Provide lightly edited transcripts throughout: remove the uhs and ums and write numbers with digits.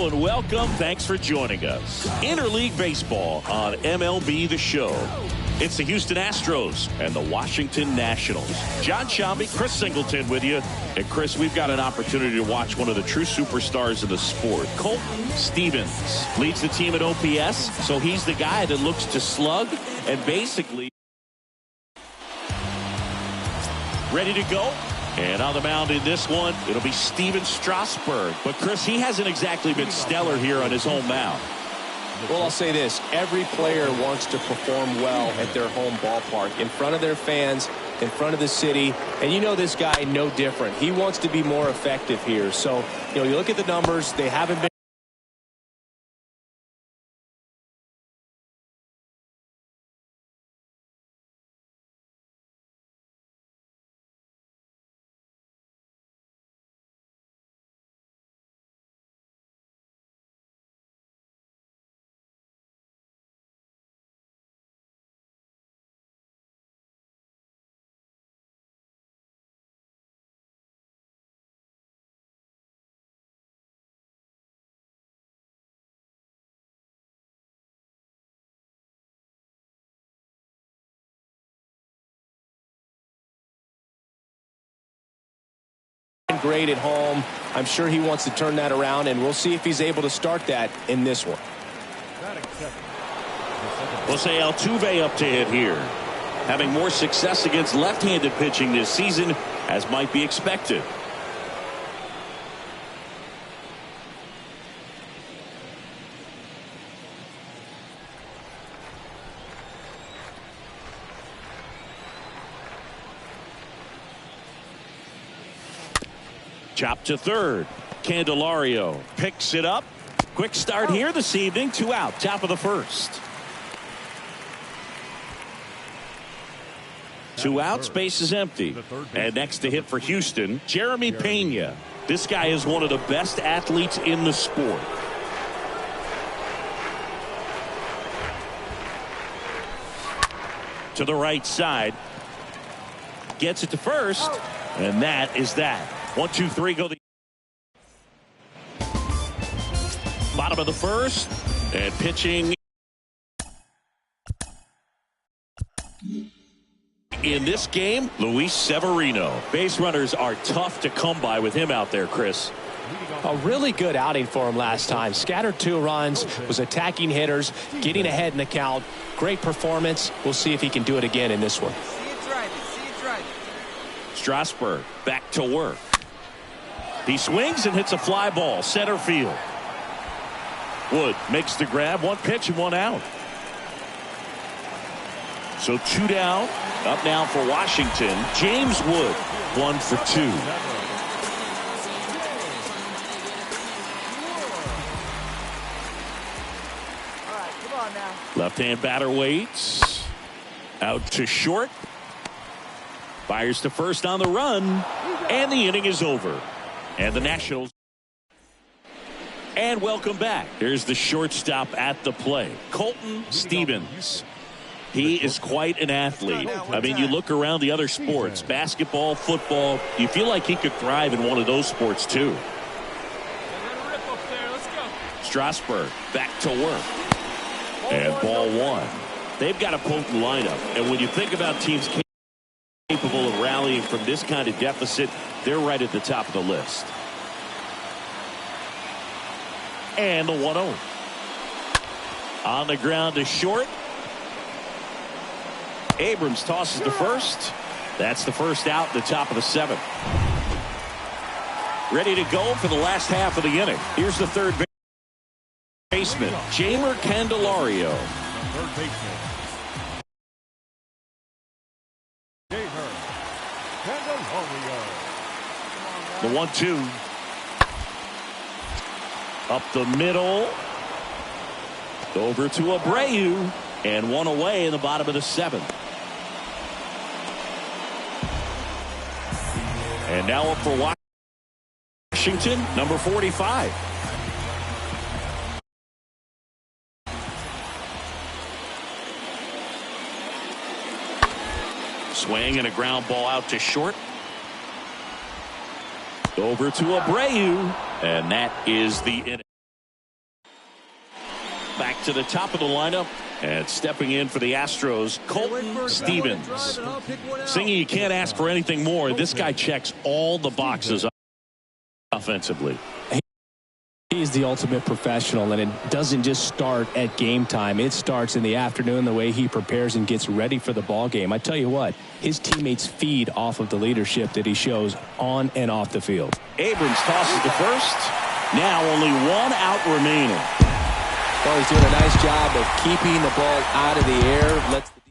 Hello and welcome. Thanks for joining us. Interleague Baseball on MLB The Show. It's the Houston Astros and the Washington Nationals. John Shambi, Chris Singleton with you. And Chris, we've got an opportunity to watch one of the true superstars of the sport. Colton Stevens leads the team at OPS, so he's the guy that looks to slug and basically ready to go. And on the mound in this one, it'll be Steven Strasburg. But, Chris, he hasn't exactly been stellar here on his home mound. Well, I'll say this. Every player wants to perform well at their home ballpark, in front of their fans, in front of the city. And you know this guy no different. He wants to be more effective here. So, you look at the numbers. They haven't been. Great at home. I'm sure he wants to turn that around, and we'll see if he's able to start that in this one. Jose Altuve up to hit here, having more success against left-handed pitching this season, as might be expected. Chop to third. Candelario picks it up. Quick start here this evening. 2 out. Top of the first. 2 outs. Base is empty. And next to hit for Houston, Jeremy Pena. This guy is one of the best athletes in the sport. To the right side. Gets it to first. And that is that. 1, 2, 3, go the bottom of the first, and pitching in this game, Luis Severino. Base runners are tough to come by with him out there, Chris. A really good outing for him last time. Scattered 2 runs, was attacking hitters, getting ahead in the count. Great performance. We'll see if he can do it again in this one. Strasburg back to work. He swings and hits a fly ball center field. Wood makes the grab. 1 pitch and 1 out. So 2 down. Up now for Washington. James Wood 1 for 2. All right, come on now. Left-hand batter waits. Out to short. Fires to first on the run. And the inning is over. And the Nationals. And welcome back. Here's the shortstop at the play, Colton Stevens. He is quite an athlete. I mean, you look around the other sports, basketball, football, you feel like he could thrive in one of those sports too. Strasburg back to work. And ball 1. They've got a potent lineup. And when you think about teams capable of rallying from this kind of deficit, they're right at the top of the list. And the 1-0. On the ground to short. Abrams tosses to first. That's the first out in the top of the 7th. Ready to go for the last half of the inning. Here's the third baseman, Jeimer Candelario. Third baseman. The 1-2. Up the middle. Over to Abreu. And 1 away in the bottom of the 7th. And now up for Washington, number 45. Swing and a ground ball out to short. Over to Abreu, and that is the inning. back to the top of the lineup. And stepping in for the Astros, Colton Stevens. Singing, you can't ask for anything more. This guy checks all the boxes offensively. He's the ultimate professional, and it doesn't just start at game time. It starts in the afternoon, the way he prepares and gets ready for the ball game. I tell you what, his teammates feed off of the leadership that he shows on and off the field. Abrams tosses to first. Now only one out remaining. Well, he's doing a nice job of keeping the ball out of the air. Lets the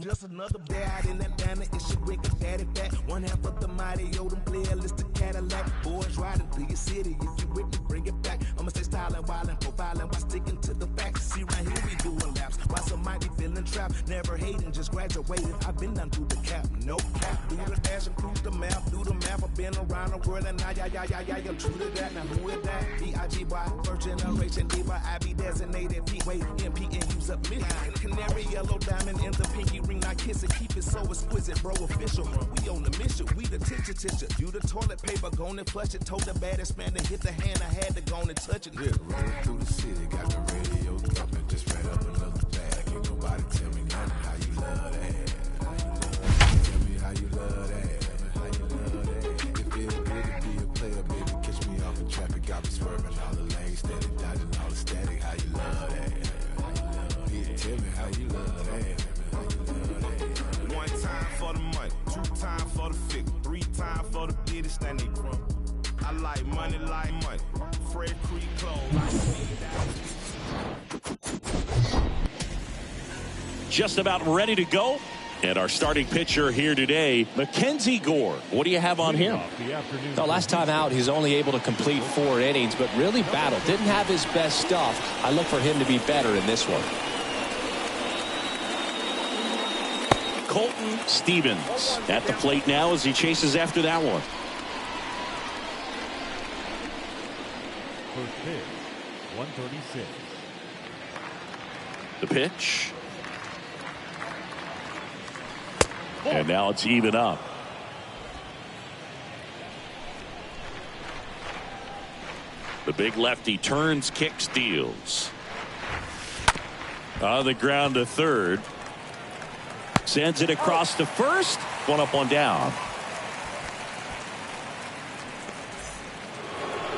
Just another day out in Atlanta. It's your wicked daddy back. One half of the mighty Odom playlist, the Cadillac. Boys riding through your city. If you with me, bring it back. I'ma stay styling, wildin', profiling while sticking to the facts. See, right here we doing laps. While some might be feeling trapped. Never hating, just graduated. I've been down through the cap. No cap. Do the dash and cruise the map. Do the map. I've been around the world and now, yeah, true to that. Now who is that? B-I-G-Y, first generation diva. I be designated P-Wade, MP, and use up mission. Canary yellow diamond in the pinky ring, I kiss it, keep it so exquisite, bro, official. We on the mission, we the tissue. You the toilet paper, gone and flush it. Told the baddest man to hit the hand, I had to go and touch it. Yeah, rolling through the city, got the radio thumping, just ran up another bag. Ain't nobody tell me nothing, how you love that. Tell me how you love that, how you love that. It feel good to be a player, baby, catch me off in traffic, got me swerving all the lanes, steady dodging all the static, how you love that. Tell me how you love that. One time for the money, two time for the figure, three time for the business that they grow. I like money, Fred Creek clothes. Just about ready to go. And our starting pitcher here today, Mackenzie Gore. What do you have on him? Well, last time out, he's only able to complete 4 innings, but really battled. Didn't have his best stuff. I look for him to be better in this one. Colton Stevens at the plate now as he chases after that one. First pitch, 136. The pitch. And now it's even up. The big lefty turns, kicks, steals. On the ground to third. Sends it across to first. One up, one down.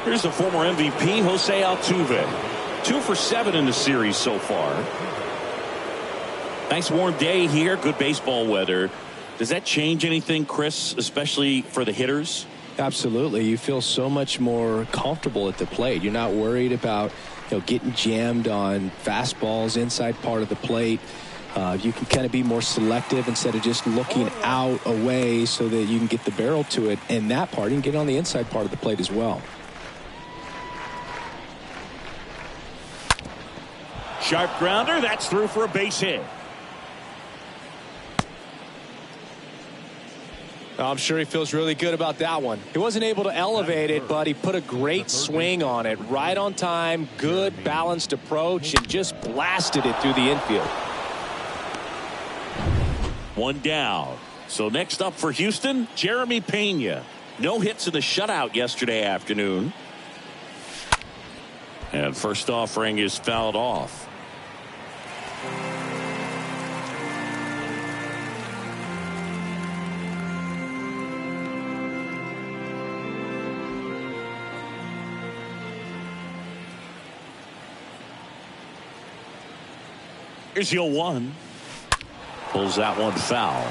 Here's the former MVP, Jose Altuve. 2 for 7 in the series so far. Nice warm day here. Good baseball weather. Does that change anything, Chris, especially for the hitters? Absolutely. You feel so much more comfortable at the plate. You're not worried about, getting jammed on fastballs inside part of the plate. You can kind of be more selective instead of just looking out away so that you can get the barrel to it. And that part, you can get on the inside part of the plate as well. Sharp grounder. That's through for a base hit. I'm sure he feels really good about that one. He wasn't able to elevate it, but he put a great swing on it. Right on time, good balanced approach, and just blasted it through the infield. One down. So next up for Houston, Jeremy Pena. No hits in the shutout yesterday afternoon. And first offering is fouled off. Here's your 1. Pulls that one foul.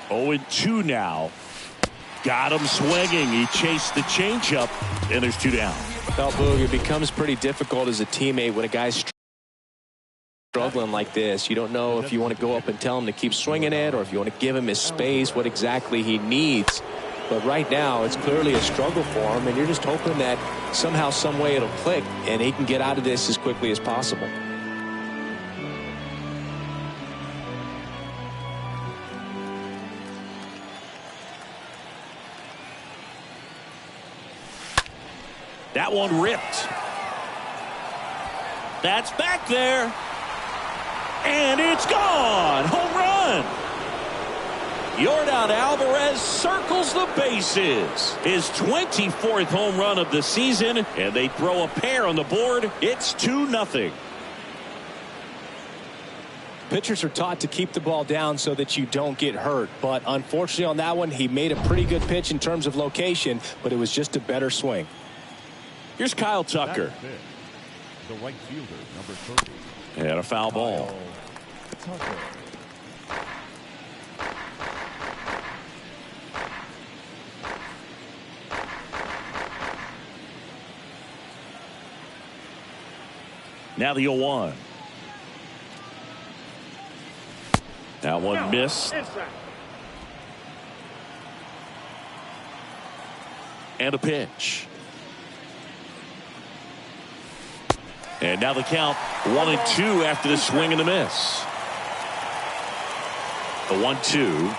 Oh, and 2 now. Got him swinging. He chased the changeup, and there's 2 down. Well, Boog, it becomes pretty difficult as a teammate when a guy's struggling like this. You don't know if you want to go up and tell him to keep swinging it or if you want to give him his space, what exactly he needs. But right now, it's clearly a struggle for him, and you're just hoping that somehow, some way it'll click, and he can get out of this as quickly as possible. That one ripped. That's back there. And it's gone. Home run. Yordan Alvarez circles the bases. His 24th home run of the season, and they throw a pair on the board. It's 2-0. Pitchers are taught to keep the ball down so that you don't get hurt. But unfortunately on that one, he made a pretty good pitch in terms of location, but it was just a better swing. Here's Kyle Tucker. The right fielder, number 30. And a foul ball. Tucker. Now the 0-1. That one missed. And a pitch. And now the count 1-2 after the swing and the miss. The 1-2.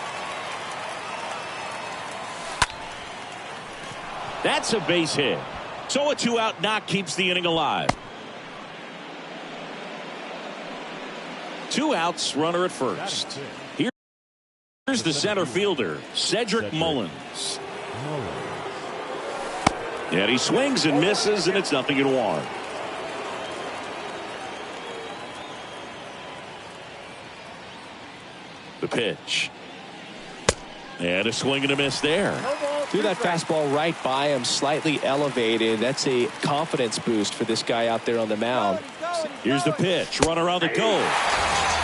That's a base hit. So a 2-out knock keeps the inning alive. 2 outs, runner at first. Here's the center fielder, Cedric Mullins. And he swings and misses, and it's 0-1. The pitch. And a swing and a miss there. Threw that fastball right by him, slightly elevated. That's a confidence boost for this guy out there on the mound. Here's the pitch. Runner on the go.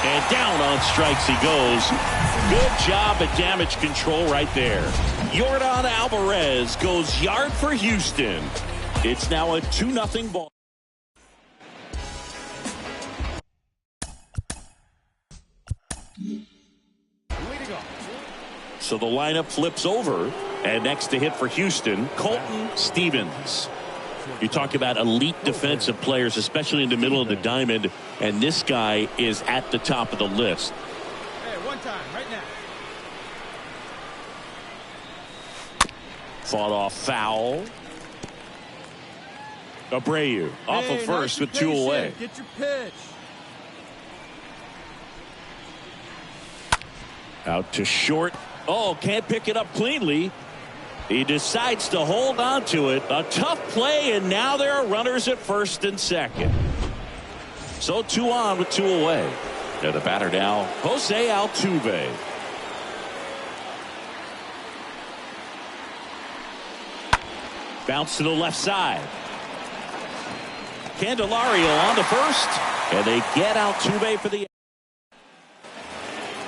And down on strikes he goes. Good job at damage control right there. Yordan Alvarez goes yard for Houston. It's now a 2-0 ball. So the lineup flips over, and next to hit for Houston, Colton Stevens. You talk about elite defensive players, especially in the middle of the diamond, and this guy is at the top of the list. Hey, one time, right now. Fought off foul. Abreu off of first with 2 away. Get your pitch. Out to short. Oh, can't pick it up cleanly. He decides to hold on to it. A tough play, and now there are runners at first and second. So 2 on with 2 away. And the batter now, Jose Altuve. Bounce to the left side. Candelario on the first, and they get Altuve for the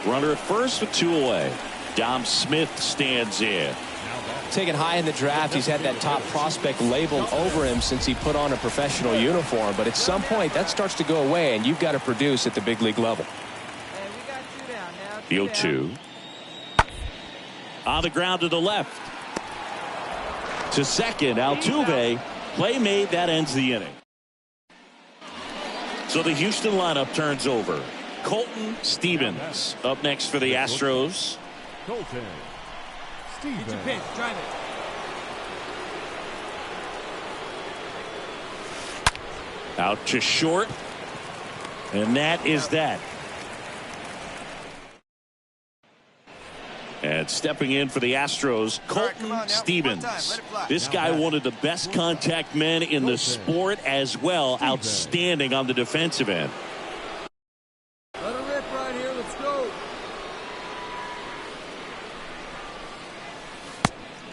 runner at first with 2 away. Dom Smith stands in. Taken high in the draft, he's had that top prospect labeled over him since he put on a professional uniform. But at some point, that starts to go away, and you've got to produce at the big league level. Hey, we got 2 down now. The 0-2. On the ground to the left. To second, Altuve. Play made, that ends the inning. So the Houston lineup turns over. Colton Stevens up next for the Astros. Colton Get your pitch. Drive it. Out to short. And that is that. And stepping in for the Astros, Colton Stevens. This guy, one of the best contact men in the sport as well. Outstanding on the defensive end. Let it rip right here. Let's go.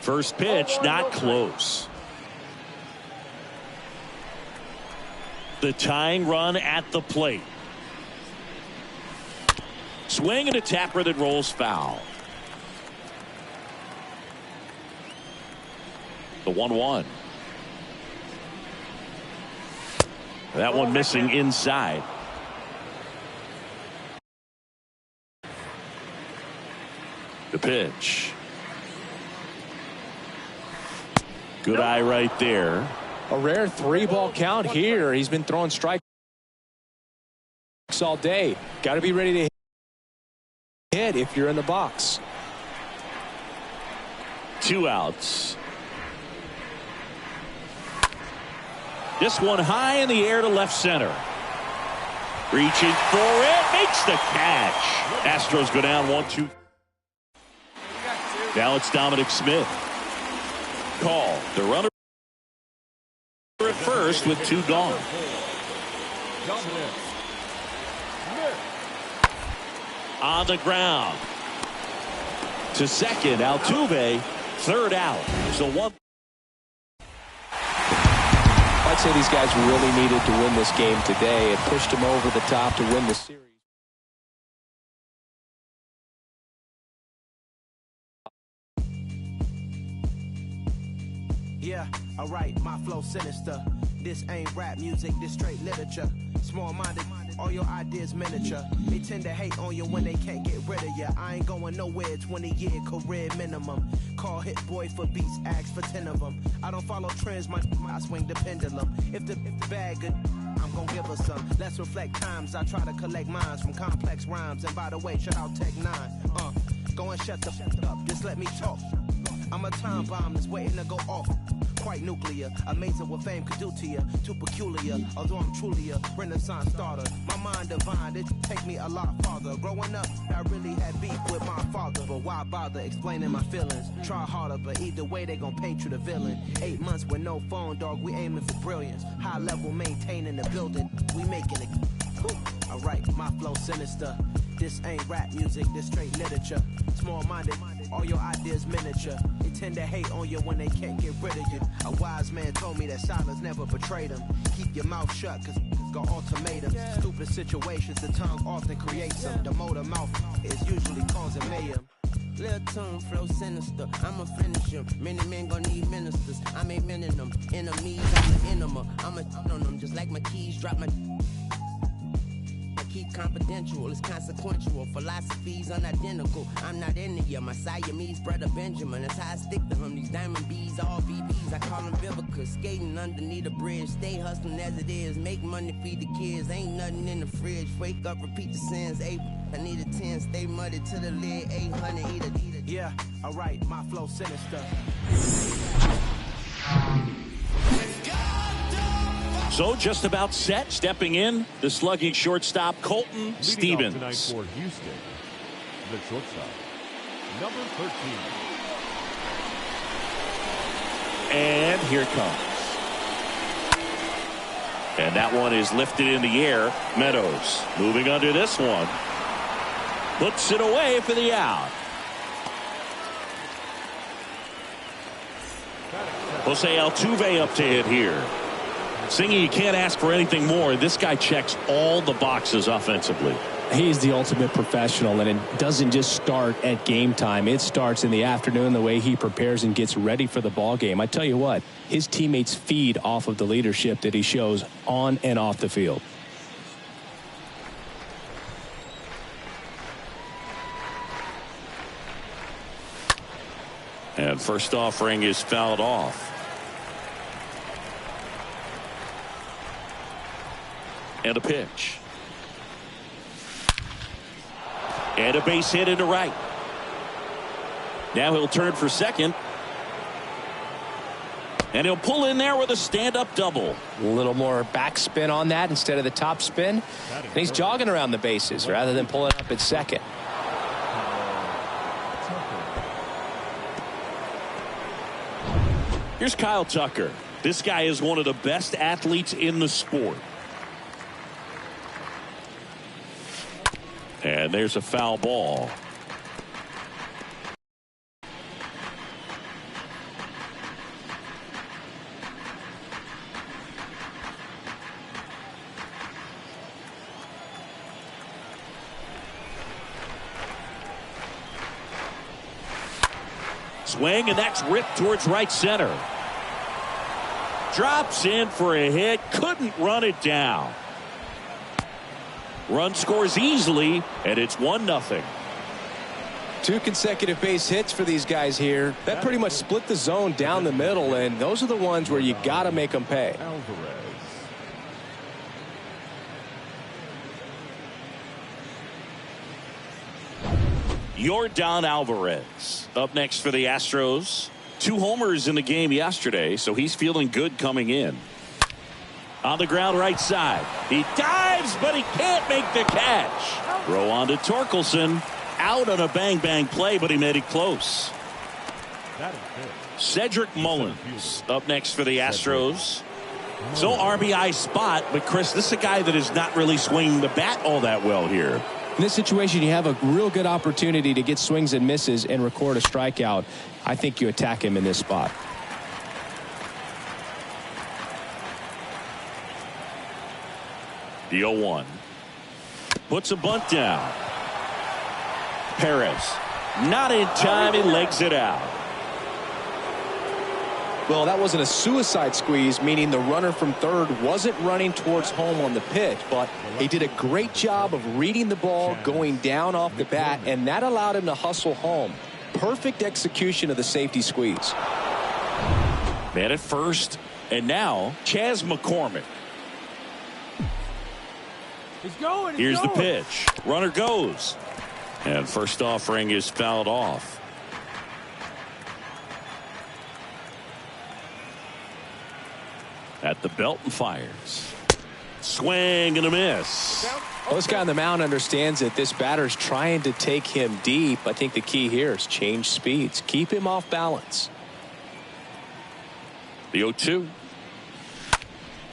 First pitch, not close. The tying run at the plate. Swing and a tapper that rolls foul. The 1-1. That one missing inside. The pitch. Good eye right there. A rare 3-ball count here. He's been throwing strikes all day. Got to be ready to hit if you're in the box. 2 outs. This one high in the air to left center. Reaching for it. Makes the catch. Astros go down 1-2. Now it's Dominic Smith. Call. The runner at first with 2 gone. On the ground. To second. Altuve. 3rd out. So 1. I'd say these guys really needed to win this game today. It pushed them over the top to win the series. Yeah, alright, my flow sinister. This ain't rap music, this straight literature. Small-minded, all your ideas miniature. They tend to hate on you when they can't get rid of you. I ain't going nowhere, 20-year career minimum. Call Hit Boy for beats, ask for 10 of them. I don't follow trends, I swing the pendulum. If the bag good, I'm gonna give her some. Let's reflect times, I try to collect minds from complex rhymes. And by the way, shout out Tech 9. Go and shut the up, just let me talk. I'm a time bomb that's waiting to go off. Quite nuclear, amazing what fame could do to you. Too peculiar, although I'm truly a renaissance starter. My mind divine, it take me a lot farther. Growing up, I really had beef with my father. But why bother explaining my feelings? Try harder, but either way they gon' paint you the villain. 8 months with no phone, dog, we aiming for brilliance. High level maintaining the building, we making it. Alright, my flow sinister. This ain't rap music, this straight literature. Small-minded, all your ideas miniature. They tend to hate on you when they can't get rid of you. A wise man told me that silence never betrayed them. Keep your mouth shut, cause got ultimatums. Stupid situations, the tongue often creates them. The motor mouth is usually causing mayhem. Lil' tune, flow sinister, I'ma finish him. Many men gon' need ministers, I'm a men in them. Enemies, I'm an enema, I'ma on them. Just like my keys, drop my... Keep confidential, it's consequential. Philosophies unidentical. I'm not in it yet. My Siamese brother Benjamin. That's how I stick to him. These diamond bees, all BBs. I call them Vivica. Skating underneath a bridge. Stay hustling as it is. Make money, feed the kids. Ain't nothing in the fridge. Wake up, repeat the sins. I need a 10. Stay muddy to the lid. 800, eat it. Yeah, alright, my flow sinister. So just about set, stepping in, the slugging shortstop Colton Stevens. Tonight for Houston, the shortstop, number 13. And here it comes. And that one is lifted in the air. Meadows moving under this one. Puts it away for the out. Jose Altuve up to hit here. Singy, you can't ask for anything more. This guy checks all the boxes offensively. He's the ultimate professional, and it doesn't just start at game time. It starts in the afternoon, the way he prepares and gets ready for the ball game. I tell you what, his teammates feed off of the leadership that he shows on and off the field. And first offering is fouled off. And a pitch. And a base hit into right. Now he'll turn for second. And he'll pull in there with a stand-up double. A little more backspin on that instead of the top spin. And he's jogging around the bases rather than pulling up at second. Here's Kyle Tucker. This guy is one of the best athletes in the sport. And there's a foul ball. Swing, and that's ripped towards right center. Drops in for a hit. Couldn't run it down. Run scores easily, and it's 1-0. 2 consecutive base hits for these guys here. That pretty much split the zone down the middle, and those are the ones where you got to make them pay. Alvarez. Yordan Alvarez up next for the Astros. 2 homers in the game yesterday, so he's feeling good coming in. On the ground right side. He dives, but he can't make the catch. Throw on to Torkelson. Out on a bang-bang play, but he made it close. Cedric Mullins up next for the Astros. So RBI spot, but Chris, this is a guy that is not really swinging the bat all that well here. In this situation, you have a real good opportunity to get swings and misses and record a strikeout. I think you attack him in this spot. The 0-1. Puts a bunt down. Perez. Not in time. He legs it out. Well, that wasn't a suicide squeeze, meaning the runner from third wasn't running towards home on the pitch, but he did a great job of reading the ball, going down off the bat, and that allowed him to hustle home. Perfect execution of the safety squeeze. Man at first, and now Chas McCormick. Here's the pitch. Runner goes. And first offering is fouled off. At the belt and fires. Swing and a miss. Well, this guy on the mound understands that this batter's trying to take him deep. I think the key here is change speeds. Keep him off balance. The 0-2.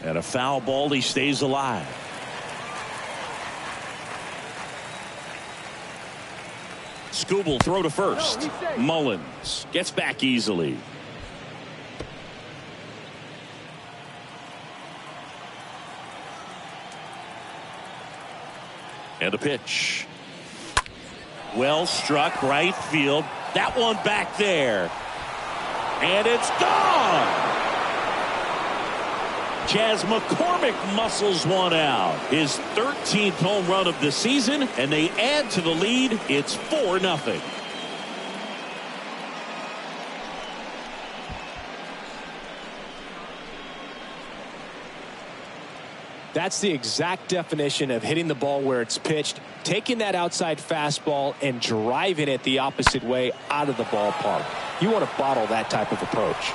And a foul ball. He stays alive. Skubal throw to first. Mullins gets back easily. And a pitch. Well struck right field. That one back there. And it's gone. Chas McCormick muscles one out. His 13th home run of the season, and they add to the lead. It's 4-0. That's the exact definition of hitting the ball where it's pitched, taking that outside fastball and driving it the opposite way out of the ballpark. You want to bottle that type of approach.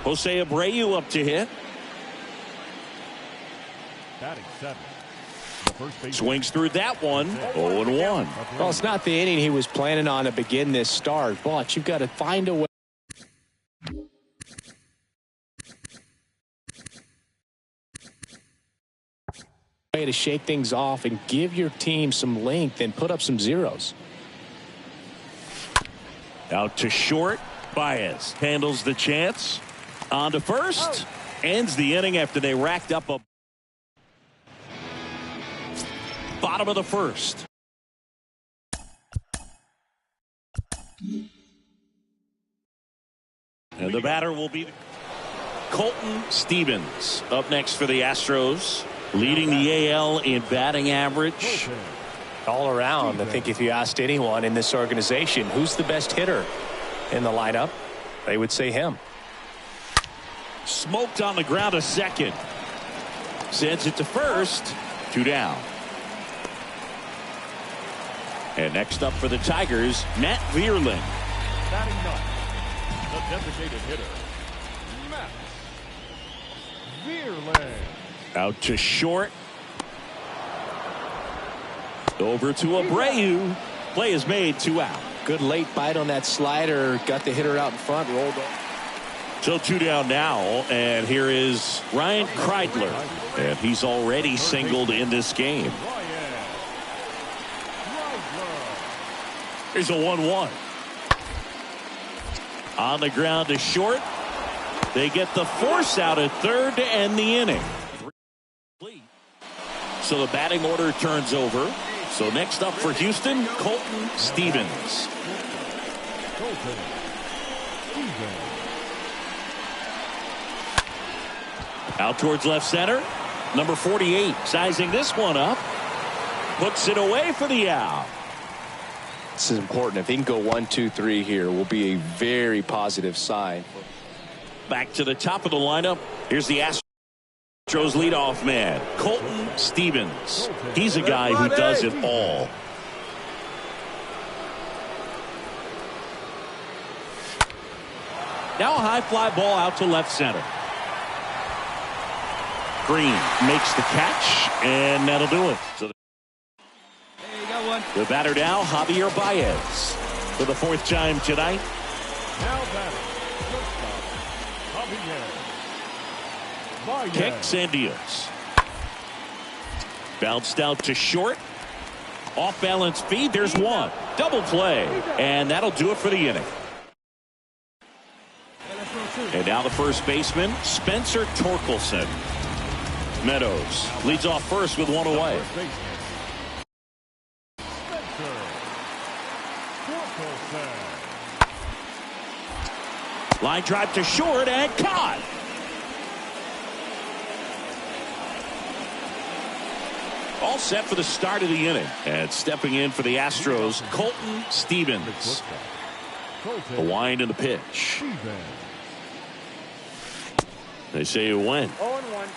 Jose Abreu up to hit. Batting 7. Swings through that one. 0-1. Well, it's not the inning he was planning on to begin this start, but you've got to find a way to shake things off and give your team some length and put up some zeros. Out to short. Baez handles the chance. On to first. Ends the inning after they racked up a bottom of the first. And the batter will be Colton Stevens up next for the Astros, leading the AL in batting average. All around, I think if you asked anyone in this organization who's the best hitter in the lineup, they would say him. Smoked on the ground to second. Sends it to first. 2 down. And next up for the Tigers, Matt Vierling. Batting 9. The designated hitter, Matt Vierling. Out to short. Over to Abreu. Play is made. 2 out. Good late bite on that slider. Got the hitter out in front. Rolled off. So 2 down now, and here is Ryan Kreidler, and he's already singled in this game. Here's a 1-1. On the ground to short. They get the force out at third to end the inning. So the batting order turns over. So next up for Houston, Colton Stevens. Out towards left center. Number 48 sizing this one up. puts it away for the out. This is important. If he can go 1, 2, 3 here, will be a very positive sign. Back to the top of the lineup. Here's the Astros leadoff man, Colton Stevens. He's a guy who does it all. Now a high fly ball out to left center. Green makes the catch, and that'll do it. So the batter now, Javier Baez, for the 4th time tonight. Now batting, Javier Baez. Kicks and deals. Bounced out to short. Off balance feed. There's one. Double play. And that'll do it for the inning. And now the first baseman, Spencer Torkelson. Meadows leads off first with one away. Line drive to short and caught. All set for the start of the inning. And stepping in for the Astros, Colton Stevens. The wind and the pitch. They say it went. 0-1.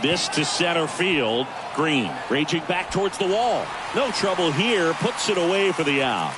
This to center field. Green raging back towards the wall. No trouble here. Puts it away for the out.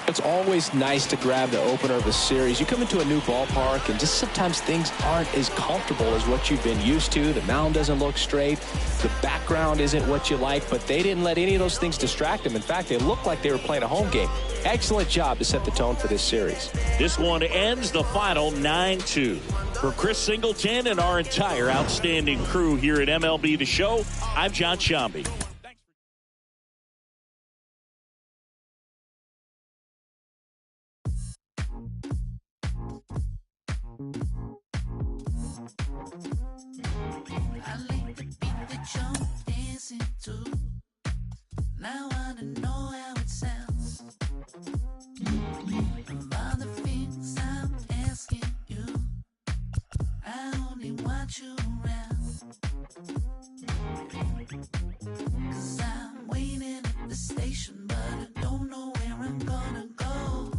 It's always nice to grab the opener of a series. You come into a new ballpark and just sometimes things aren't as comfortable as what you've been used to. The mound doesn't look straight. The background isn't what you like, but they didn't let any of those things distract them. In fact, they looked like they were playing a home game. Excellent job to set the tone for this series. This one ends the final 9-2. For Chris Singleton and our entire outstanding crew here at MLB The Show, I'm John Shambi. Now I don't know how it sounds. About the things I'm asking you, I only want you around. 'Cause I'm waiting at the station, but I don't know where I'm gonna go.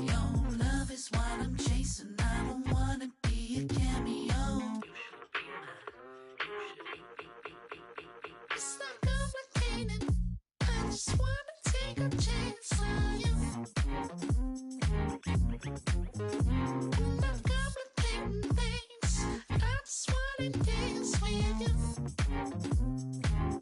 Your love is what I'm chasing. I don't wanna be a cameo. It's not complicated. I just wanna take a chance on you. Not complicating things. I just wanna dance with you.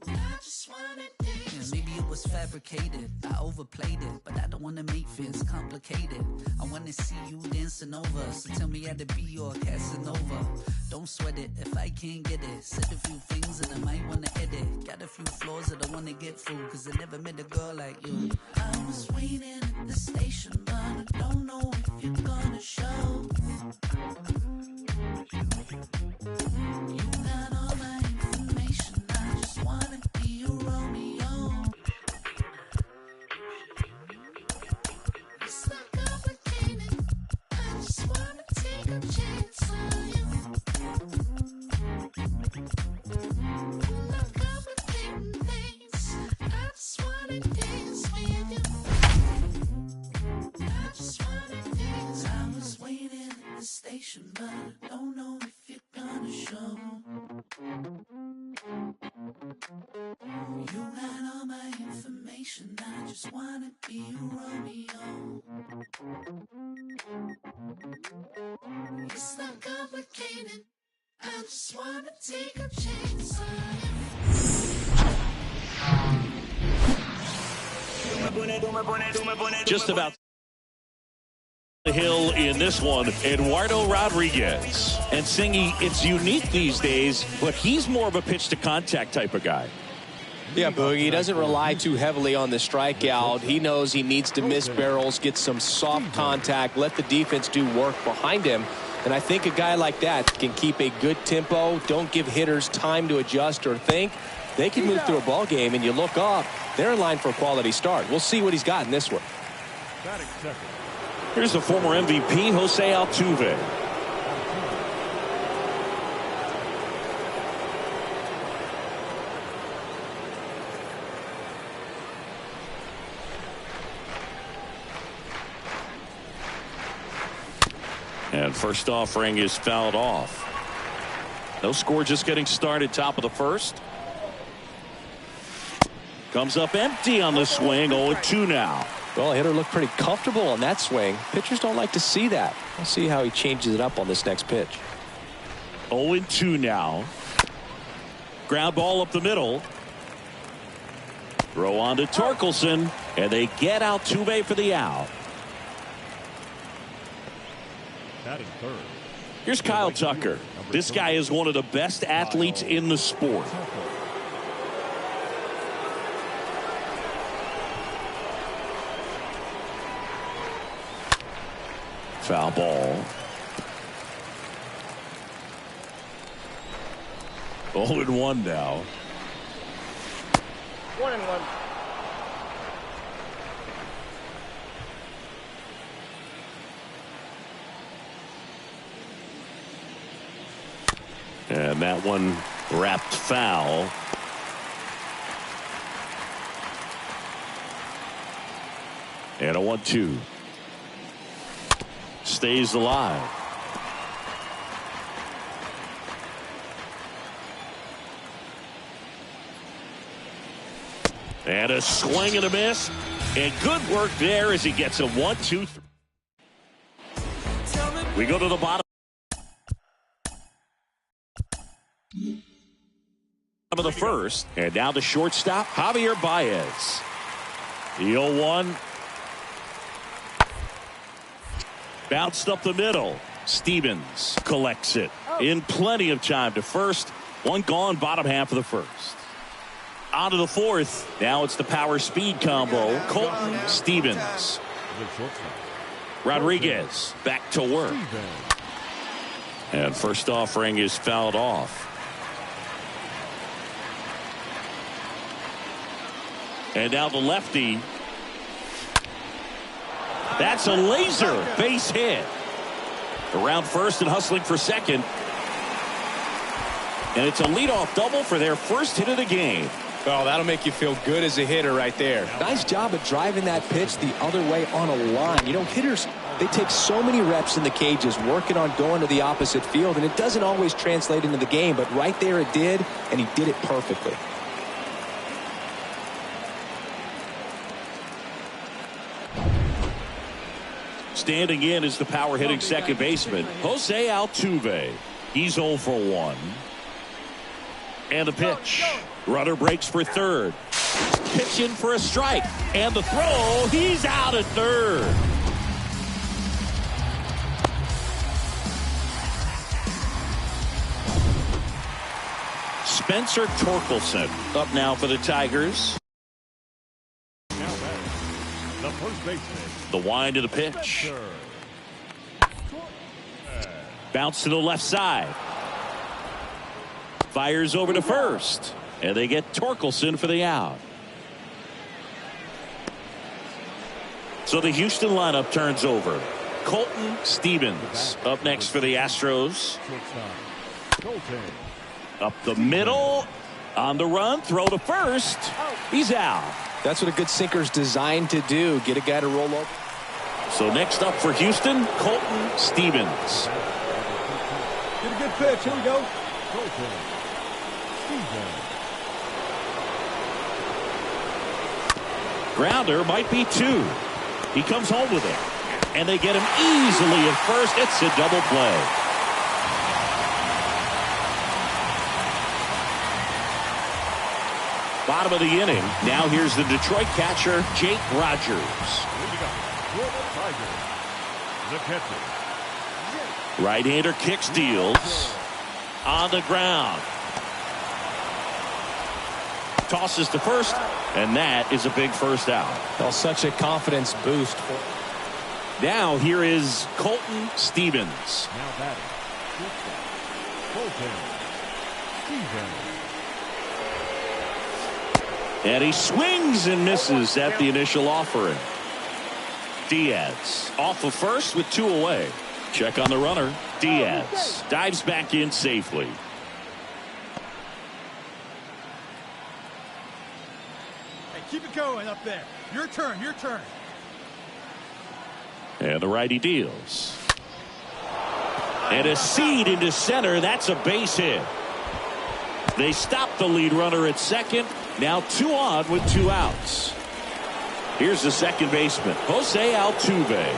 I just wanna dance. Yeah, maybe it was fabricated. I overplayed it, but I don't wanna make things complicated. I wanna see you dancing over. So tell me how to be your Casanova. Don't sweat it if I can't get it. Said a few things and I might wanna edit. Got a few flaws that I wanna get through, 'cause I never met a girl like you. I was waiting at the station, but I don't know if you're gonna show. You got all my information. I just wanna be your Romeo. It's not complicated. I just wanna take a chance on you. Not complicating things. I just wanna dance with you. I just wanna dance. I was waiting at the station, but I don't know if you're gonna show. You got all my information. I just wanna be your Romeo. It's not complicated. I just wanna take a chance on you. Just about the hill in this one, Eduardo Rodriguez. And Singy, it's unique these days, but he's more of a pitch to contact type of guy. Yeah, Boogie, he doesn't rely too heavily on the strikeout. He knows he needs to miss barrels, get some soft contact, let the defense do work behind him. And I think a guy like that can keep a good tempo, don't give hitters time to adjust or think. They can move through a ball game, and you look up, they're in line for a quality start. We'll see what he's got in this one. Batting second. Here's the former MVP, Jose Altuve. And first offering is fouled off. No score, just getting started, top of the first. Comes up empty on the swing, 0-2 now. Well, hitter looked pretty comfortable on that swing. Pitchers don't like to see that. We'll see how he changes it up on this next pitch. 0-2 now. Ground ball up the middle. Throw on to Torkelson, and they get Altuve for the out. Batting third. Here's Kyle Tucker. This guy is one of the best athletes in the sport. Foul ball. 0-1 now. 1-1. And that one wrapped foul. And a 1-2. Stays alive. And a swing and a miss. And good work there as he gets a 1-2. We go to the bottom of the first. And now the shortstop, Javier Baez. The 0-1. Bounced up the middle. Stevens collects it in plenty of time to first. One gone, bottom half of the first. On to the fourth. Now it's the power speed combo. Colton, Stevens. Rodriguez back to work. And first offering is fouled off. And now the lefty. That's a laser base hit. Around first and hustling for second. And it's a leadoff double for their first hit of the game. Well, that'll make you feel good as a hitter right there. Nice job of driving that pitch the other way on a line. You know, hitters, they take so many reps in the cages working on going to the opposite field, and it doesn't always translate into the game, but right there it did, and he did it perfectly. Standing in is the power hitting second baseman, Jose Altuve. He's 0 for 1. And the pitch. Runner breaks for third. Pitch in for a strike. And the throw. He's out at third. Spencer Torkelson up now for the Tigers. Now batting, the first baseman. The wind to the pitch. Bounce to the left side. Fires over to first. And they get Torkelson for the out. So the Houston lineup turns over. Colton Stevens up next for the Astros. Up the middle. On the run. Throw to first. He's out. That's what a good sinker's designed to do. Get a guy to roll up. So next up for Houston, Colton Stevens. Get a good pitch. Here we go. Grounder might be 2. He comes home with it. And they get him easily at first. It's a double play. Bottom of the inning. Now here's the Detroit catcher, Jake Rogers. The catcher. Right-hander kick steals. On the ground. Tosses to first, and that is a big first out. Well, such a confidence boost. Now here is Colton Stevens. Now batting. Colton Stevens. And he swings and misses at the initial offering. Diaz off of first with 2 away. Check on the runner. Diaz dives back in safely. Hey, keep it going up there. Your turn, your turn. And the righty deals. And a seed into center. That's a base hit. They stop the lead runner at second. Now 2 on with 2 outs. Here's the second baseman, Jose Altuve.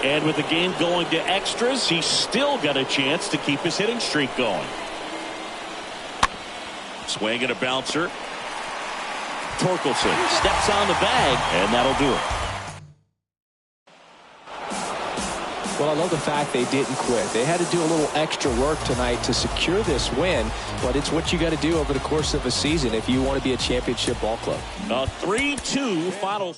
And with the game going to extras, he's still got a chance to keep his hitting streak going. Swing and a bouncer. Torkelson steps on the bag, and that'll do it. Well, I love the fact they didn't quit. They had to do a little extra work tonight to secure this win, but it's what you got to do over the course of a season if you want to be a championship ball club. A 3-2 final.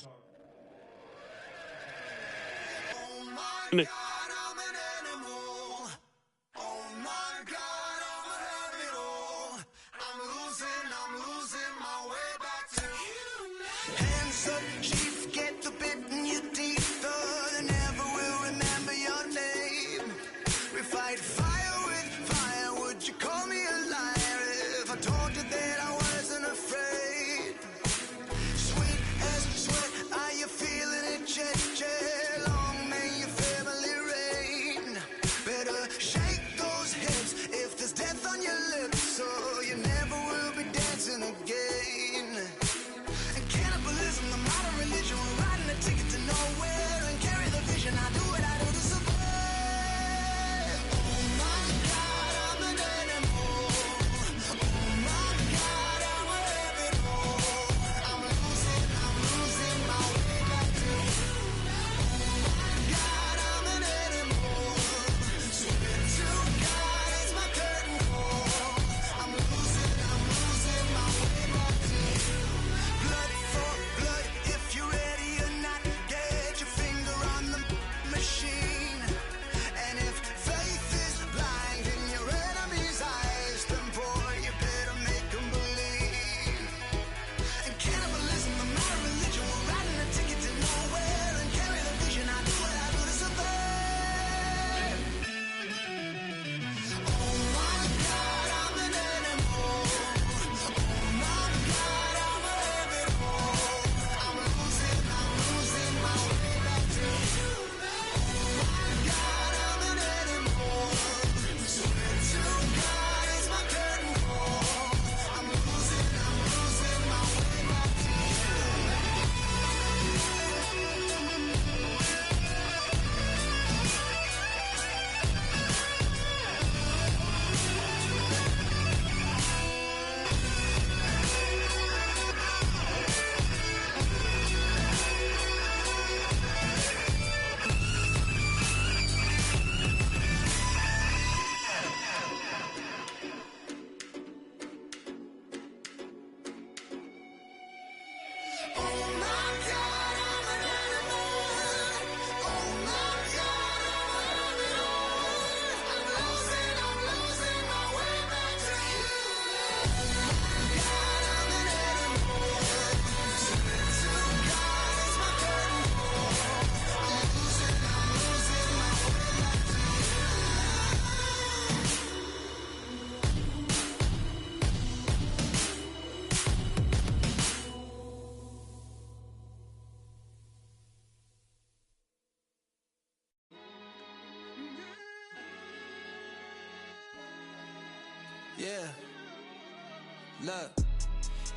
Yeah, look,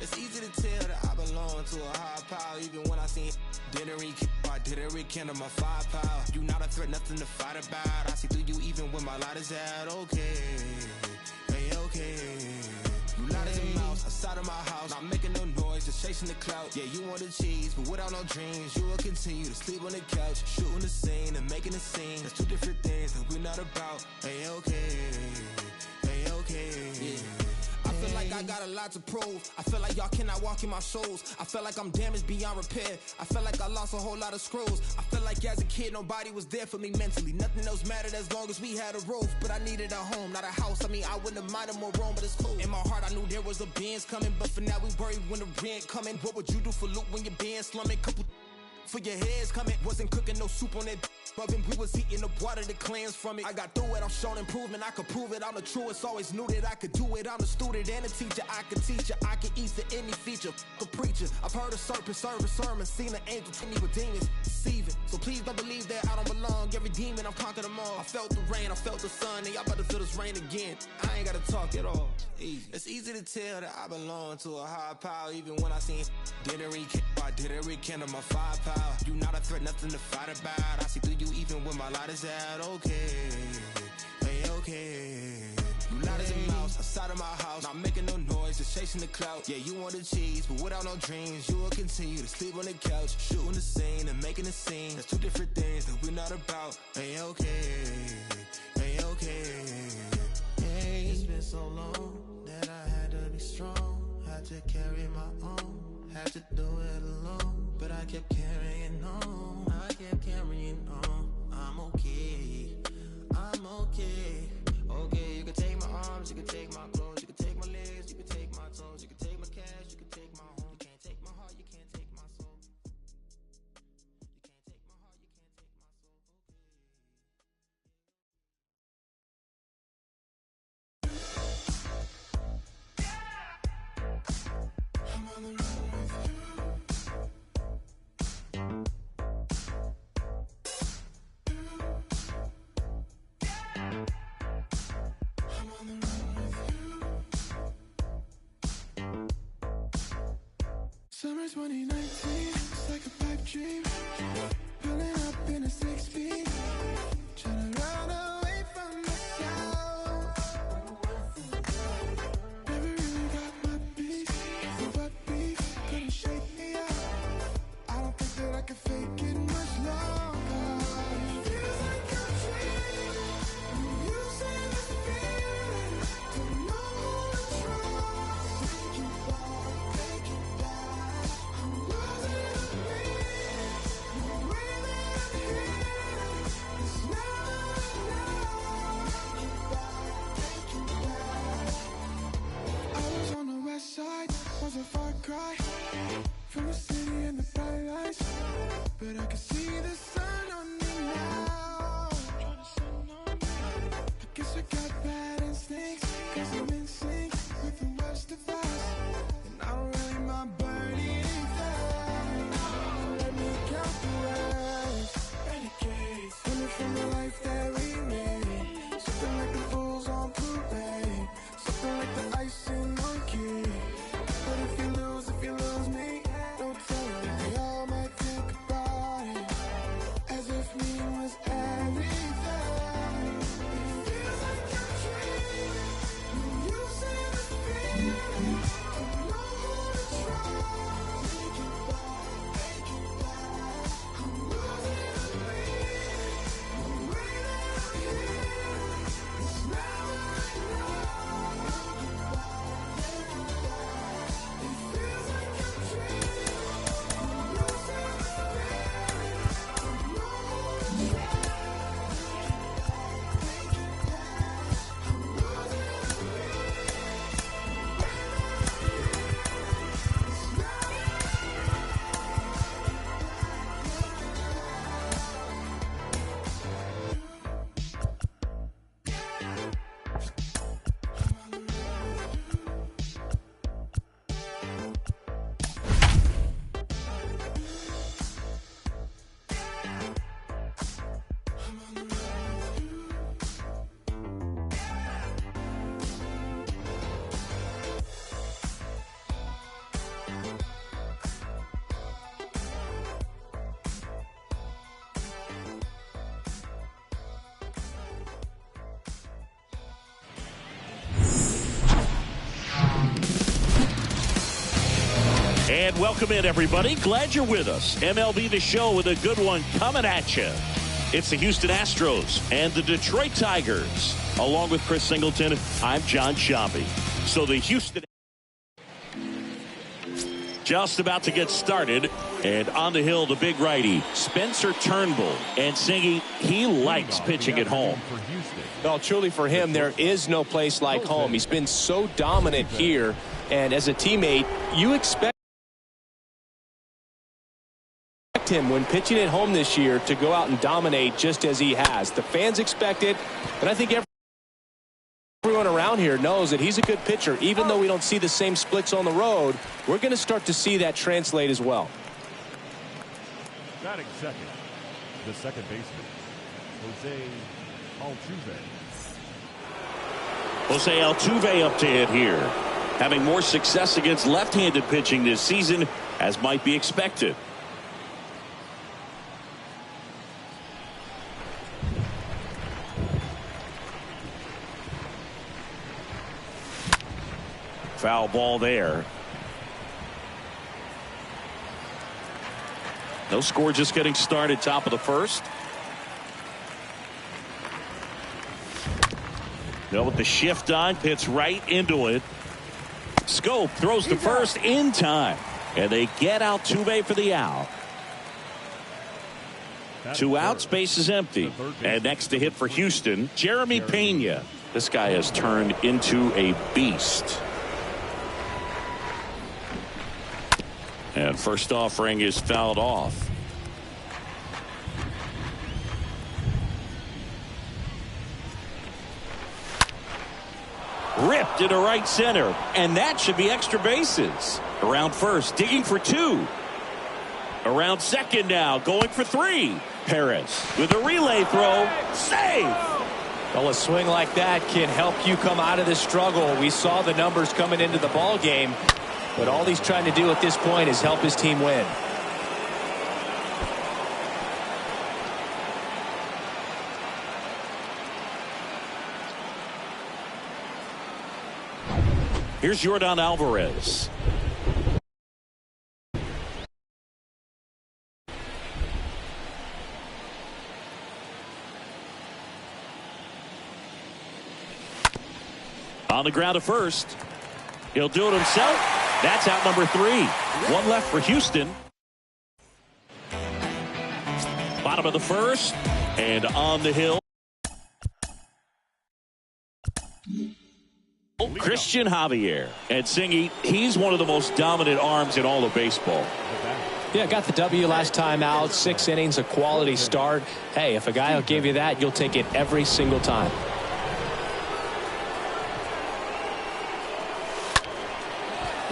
it's easy to tell that I belong to a higher power. Even when I seen didn't rekindle my firepower. You not a threat, nothing to fight about. I see through you even when my light is out. Okay, hey, okay. You loud as a mouse outside of my house, not making no noise, just chasing the clout. Yeah, you want the cheese, but without no dreams, you will continue to sleep on the couch, shooting the scene and making a scene. That's 2 different things that we're not about. Hey, okay, hey, okay. Yeah. I feel like I I got a lot to prove. I feel like y'all cannot walk in my shoes. I feel like I'm damaged beyond repair. I feel like I lost a whole lot of screws. I feel like as a kid, nobody was there for me mentally. Nothing else mattered as long as we had a roof. But I needed a home, not a house. I mean, I wouldn't have minded more room, but it's cool. In my heart, I knew there was a Benz coming. But for now, we worried when the rent coming. What would you do for loot when your band slumming? Couple for your heads coming. Wasn't cooking no soup on that oven. We was heating up water that cleanse from it. I got through it, I'm showing improvement. I could prove it, I'm the truest. Always knew that I could do it. I'm a student and a teacher. I could teach you, I could ease to any feature. A preacher, I've heard a serpent serve a sermon. Seen an angel treat me with demons, deceiving. So please don't believe that I don't belong. Every demon, I've conquered them all. I felt the rain, I felt the sun, and y'all about to feel this rain again. I ain't gotta talk at all. Easy. It's easy to tell that I belong to a higher power. Even when I seen didn't rekindle my firepower. You not a threat, nothing to fight about. I see through you even when my light is out. Okay, hey, okay. You loud as a mouse outside of my house, not making no noise, just chasing the clout. Yeah, you want the cheese, but without no dreams, you will continue to sleep on the couch, shooting the scene and making a scene. That's two different things that we're not about. Hey, okay, hey, okay. Hey, it's been so long that I had to be strong, had to carry my own. Had to do it alone, but I kept carrying on. I kept carrying on. I'm okay. I'm okay. Okay, you can take my arms, you can take my clothes, you can take my legs, you can take my toes, you can take my cash, you can take my home. You can't take my heart, you can't take my soul. You can't take my heart, you can't take my soul. I'm on the run with you. Summer 2019, it's like a pipe dream. Pulling up in a 6-speed, trying to run away from myself. Never really got my peace, so what beef couldn't shake me up. I don't think that I can fake it much longer. Feels like a dream. You say this feeling, don't know who to trust. Take you back, take you back. I'm losing the beat. The way that I'm here is never enough. Take you back. I was on the west side, was a far cry from the city and the bright lights, but I can see the sun on me now. I guess I got bad instincts, 'cause I'm in sync with the rest of us, and I don't really mind burning down. Let me count the words, renegades, running from the life that we made. Something like the fools on parade, something like the icing on cake. But if you lose me, don't tell me. They all might think about it as if me was everything. It feels like a dream. You say this feeling, don't know who to trust. Take it back, I'm losing the beat. The way that I'm here is never enough. It feels like a dream. You say this feeling, don't know who to trust. I'm losing the beat. It's never And welcome in, everybody. Glad you're with us. MLB The Show with a good one coming at you. It's the Houston Astros and the Detroit Tigers. Along with Chris Singleton, I'm John Shambi. So the Houston just about to get started. And on the hill, the big righty, Spencer Turnbull. And Singy, he likes pitching at home. Well, truly for him, there is no place like home. He's been so dominant here. And as a teammate, you expect him when pitching at home this year to go out and dominate just as he has. The fans expect it, and I think everyone around here knows that he's a good pitcher. Even though we don't see the same splits on the road, we're going to start to see that translate as well. Batting second, the second baseman, Jose Altuve. Jose Altuve up to hit here. Having more success against left-handed pitching this season, as might be expected. Foul ball there. No score, just getting started, top of the first. Now with the shift on, hits right into it. Scope throws to first in time. And they get Altuve for the out. 2 outs, base is empty. And next to hit for Houston, Jeremy Pena. This guy has turned into a beast. And first offering is fouled off. Ripped into right center. And that should be extra bases. Around first, digging for 2. Around second now, going for 3. Perez with a relay throw. Save! Well, a swing like that can help you come out of this struggle. We saw the numbers coming into the ball game. But all he's trying to do at this point is help his team win. Here's Yordan Alvarez. On the ground to first. He'll do it himself. That's out number 3. 1 left for Houston. Bottom of the first. And on the hill, Christian Javier. And Singy, he's one of the most dominant arms in all of baseball. Yeah, got the W last time out. 6 innings, a quality start. Hey, if a guy will give you that, you'll take it every single time.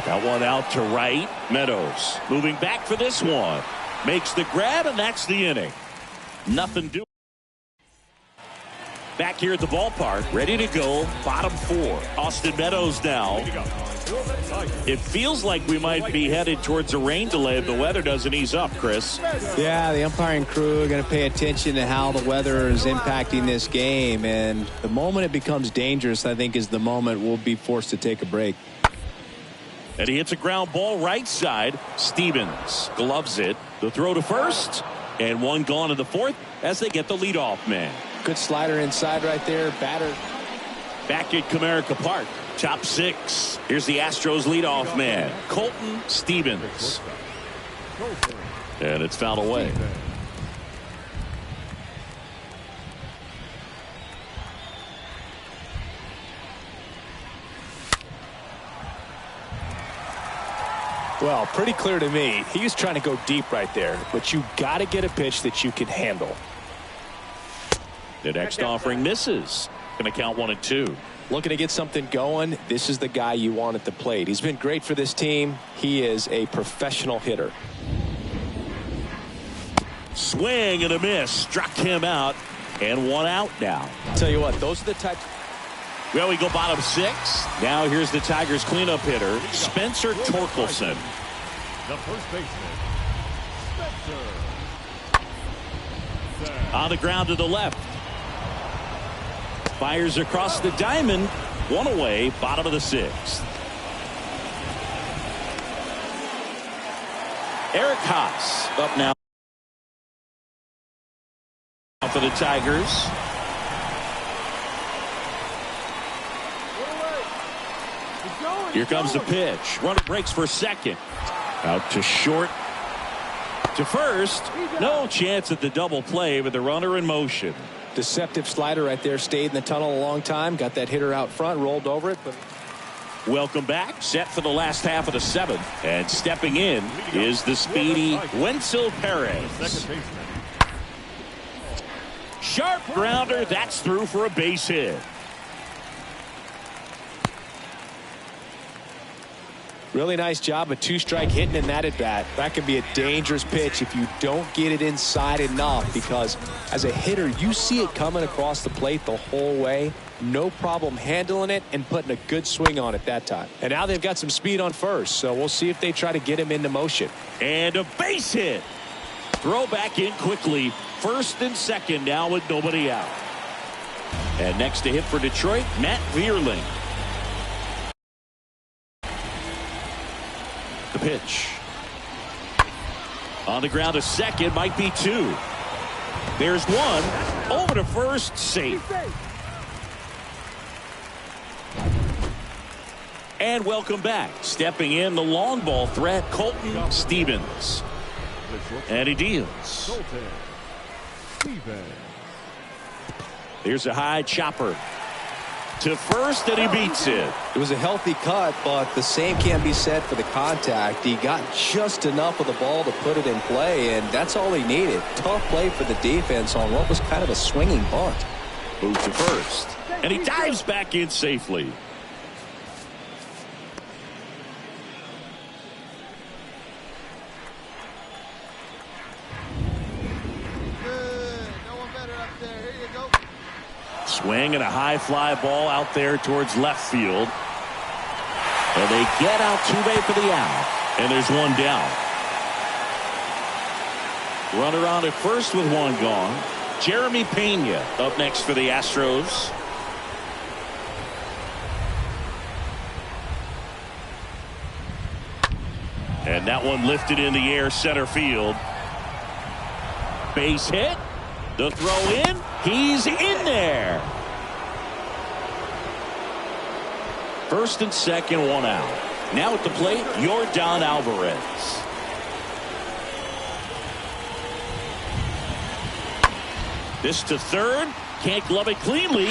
Got one out to right. Meadows moving back for this one. Makes the grab, and that's the inning. Nothing doing. Back here at the ballpark, ready to go. Bottom 4. Austin Meadows now. It feels like we might be headed towards a rain delay if the weather doesn't ease up, Chris. Yeah, the umpiring crew are going to pay attention to how the weather is impacting this game. And the moment it becomes dangerous, I think, is the moment we'll be forced to take a break. And he hits a ground ball right side. Stevens gloves it. The throw to first. And one gone in the 4th as they get the leadoff man. Good slider inside right there. Batter. Back at Comerica Park. Top 6. Here's the Astros leadoff man, Colton Stevens. And it's fouled away. Well, pretty clear to me. He was trying to go deep right there, but you got to get a pitch that you can handle. The next offering misses. Going to count 1 and 2. Looking to get something going. This is the guy you want at the plate. He's been great for this team. He is a professional hitter. Swing and a miss. Struck him out. And 1 out now. I'll tell you what, those are the types. Well, we go bottom 6. Now here's the Tigers cleanup hitter, Spencer Torkelson. The first baseman, Spencer. On the ground to the left. Fires across the diamond. 1 away, bottom of the 6th. Eric Haas up now for the Tigers. Here comes the pitch. Runner breaks for second. Out to short. To first. No chance at the double play with the runner in motion. Deceptive slider right there. Stayed in the tunnel a long time. Got that hitter out front. Rolled over it. But welcome back. Set for the last half of the seventh. And stepping in is the speedy Wenzel Perez. Sharp grounder. That's through for a base hit. Really nice job, a two-strike hitting in that at-bat. That can be a dangerous pitch if you don't get it inside enough, because as a hitter, you see it coming across the plate the whole way. No problem handling it and putting a good swing on it that time. And now they've got some speed on first, so we'll see if they try to get him into motion. And a base hit. Throw back in quickly. First and second now with nobody out. And next to hit for Detroit, Matt Vierling. The pitch. On the ground to second, might be two. There's one. Over to first, safe. And welcome back. Stepping in, the long ball threat, Colton Stevens. And he deals. Here's a high chopper to first, and he beats it. It was a healthy cut, but the same can't be said for the contact. He got just enough of the ball to put it in play, and that's all he needed. Tough play for the defense on what was kind of a swinging bunt. Move to first, and he dives back in safely. Swing and a high fly ball out there towards left field. And they get Altuve for the out. And there's one down. Runner on at first with one gone. Jeremy Pena up next for the Astros. And that one lifted in the air center field. Base hit. The throw in. He's in there. First and second, one out. Now at the plate, Yordan Alvarez. This to third. Can't glove it cleanly.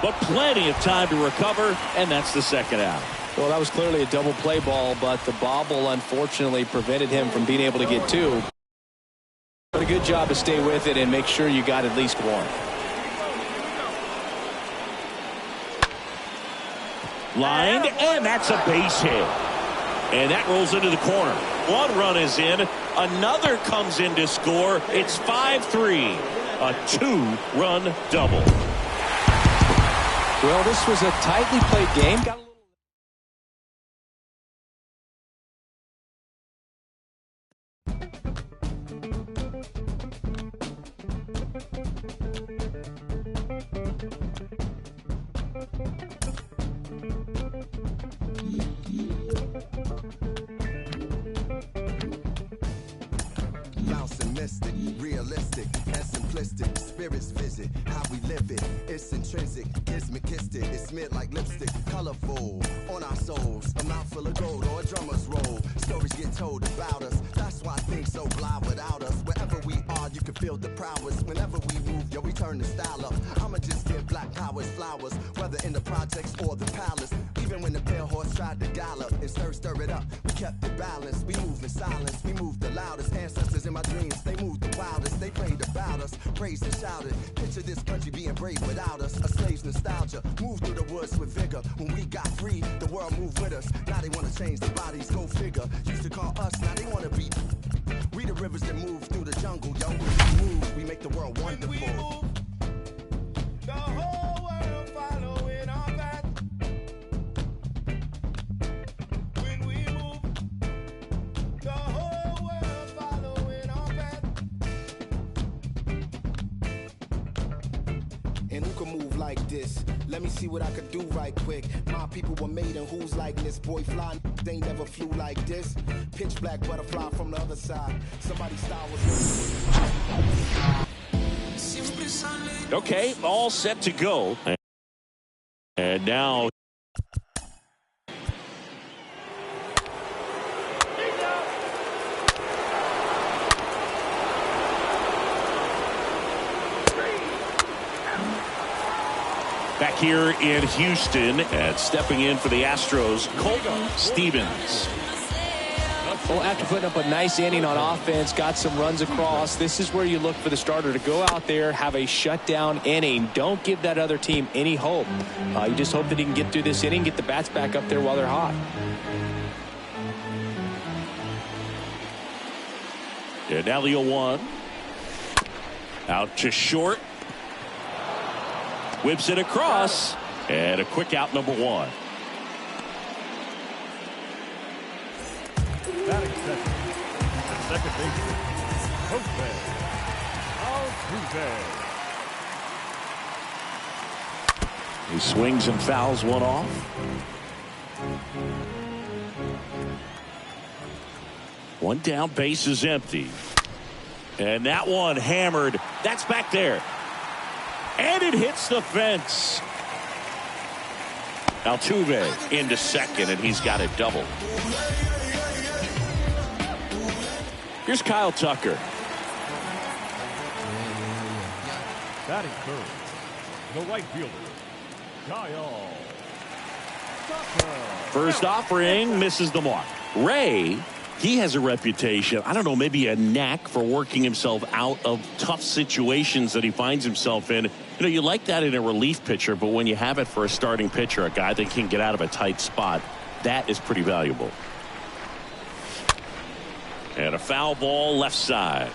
But plenty of time to recover. And that's the second out. Well, that was clearly a double play ball, but the bobble unfortunately prevented him from being able to get two. But a good job to stay with it and make sure you got at least one. Lined, and that's a base hit. And that rolls into the corner. One run is in. Another comes in to score. It's 5-3. A two-run double. Well, this was a tightly played game. Realistic and simplistic. Spirits visit how we live it. It's intrinsic, kismet, it's mid like lipstick. Colorful on our souls. A mouth full of gold or a drummer's roll. Stories get told about us. That's why things so fly without us. Wherever we are, you can feel the prowess. Whenever we move, yo, we turn the style up. I'ma just give black powers flowers, whether in the projects or the palace. Even when the pale horse tried to gallop and stir it up, we kept it balanced. We move in silence, we move the loudest. Ancestors in my dreams, they moved the wildest. They prayed about us, praised and shouted. Picture this country being brave without us. A slave's nostalgia, move through the woods with vigor. When we got free, the world moved with us. Now they wanna change their bodies, go figure. Used to call us, now they wanna be. We the rivers that move through the jungle, yo. We move, we make the world wonderful. When we move, the whole world following our path. When we move, the whole world following our path. And who can move like this? Let me see what I could do right quick. My people were made in who's like this. Boy fly, they never flew like this. Pitch black butterfly from the other side. Somebody's style was. Okay, all set to go. here in Houston, and stepping in for the Astros, Colton Stevens. Well, after putting up a nice inning on offense, got some runs across, this is where you look for the starter to go out there, have a shutdown inning. Don't give that other team any hope. You just hope that he can get through this inning, get the bats back up there while they're hot. And now the 0-1. Out to short. Whips it across. And a quick out, number 1. Batting second. At second baseman, Jose Altuve. He swings and fouls one off. One down, base is empty. And that one hammered. That's back there. And it hits the fence. Altuve into second, and he's got it double. Here's Kyle Tucker. Batting third, the right fielder, Kyle Tucker. First offering misses the mark. Ray, he has a reputation, I don't know, maybe a knack for working himself out of tough situations that he finds himself in. You know, you like that in a relief pitcher, but when you have it for a starting pitcher, a guy that can get out of a tight spot, that is pretty valuable. And a foul ball left side.